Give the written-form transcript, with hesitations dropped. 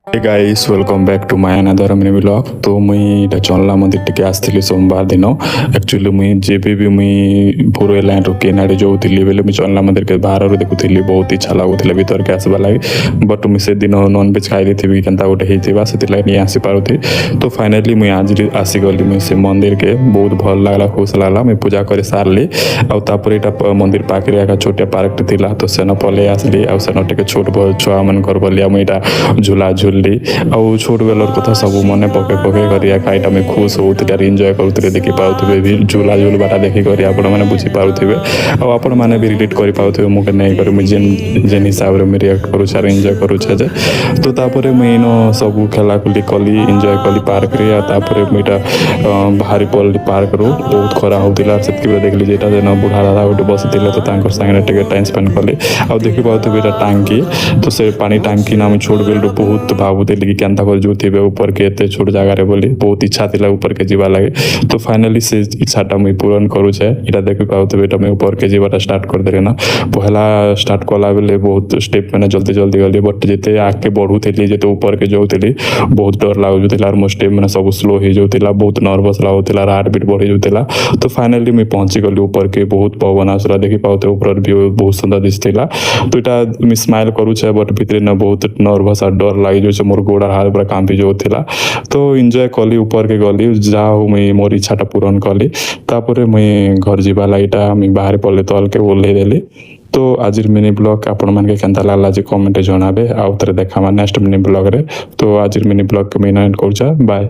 Hey guys, welcome back to my another mini vlog. तो मुई इटा चंदला मंदिर टिके आसଥିଲି सोमवार दिन एक्चुअली मुई जेबे भी मुई पूरे लाइन रो केनाडे जोउଥିଲି बेले मुई चंदला मंदिर के बाहर रो देखुଥିଲି बहुत इच्छा लागुଥିଲା भीतर के आसबा लागि बट मुई से दिन नॉन वेज खाइ देथिबी केनता गोटे हेतिबा सेति नहीं आसी पारुथि तो फाइनली मुई आज आसी गली मुई से मंदिर के बहुत भल लागला खुश लागला मुई पूजा करे सारली आ तापर इटा मंदिर पाखरे एका छोटे पार्क थिला तो सेन पले आसली आ सेन टिके छोट छुआ मन कर बलिया मुई इटा झूला झूलली आ छोट बेलर कथा सब मन पके पके करिया खाइटा में खुश होते एंजॉय करते देखि पाउथे भी झूला झूलबाटा देखि करी आपण माने बुझी पाउथे आ आपण माने भी रिलेट करि पाउथे मुके नहीं करी मुझे जेन हिसाब रे मैं रिएक्ट करू छ एंजॉय करू छ जे तो तापरे मैं इनो सब खेला खुली कली एंजॉय कली पार्क रे आ तापरे मेटा बाहरी पल्ली पार्क रो बहुत खरा होतिला सेति बेले देखली जेटा जेना बुढ़ा दादा गोटे बसितिले तो तांकर संगे टिके टाइम स्पेंड कली आ देखि पाउथे बेटा टांकी तो से पानी टांकी नाम छोड़ बेल रो बहुत भाबुतिले कि केनता कर जोथिबे ऊपर के एते छोट जगह रे बोली बहुत इच्छा थिला ऊपर के जीवा लागे तो फाइनली से इच्छाटा मुई पूर्ण करू छे इटा देखि पाउथे बेटा मैं ऊपर के जीवाटा स्टार्ट कर देले ना पहला स्टार्ट कला बेले बहुत स्टेप मैंने जल्दी जल्दी गली बट जेते आके बढ़ुथिली जेते ऊपर के जोथिली बहुत डर लागुथिला और मो स्टेप मैंने सब स्लो हो जोथिला बहुत नर्वस लागुथिला हार्ट बीट बढ़ी जोथिला तो फाइनली मैं पहुंची गली ऊपर के बहुत पवन आसला देखि पाउथे ऊपर व्यू बहुत सुंदर दिसथिला तो इटा मैं स्माइल करू छे बट भितरे ना बहुत नर्वस और डर लागि जो मोर गोड़ हाथ पूरा कांपी जोथिला तो एंजॉय कली ऊपर के गली जा हो मैं मोर इच्छाटा पूर्ण कली तापरे मैं घर जीवा लागिटा मैं बाहर पल्ले तल के ओल्हे देली तो आज मिनी ब्लॉग आपण मन के केनता लागला जे कमेंट जणाबे आ उतरे देखामा नेक्स्ट मिनी ब्लॉग रे तो आज मिनी ब्लॉग के मैं एंड करूचा बाय।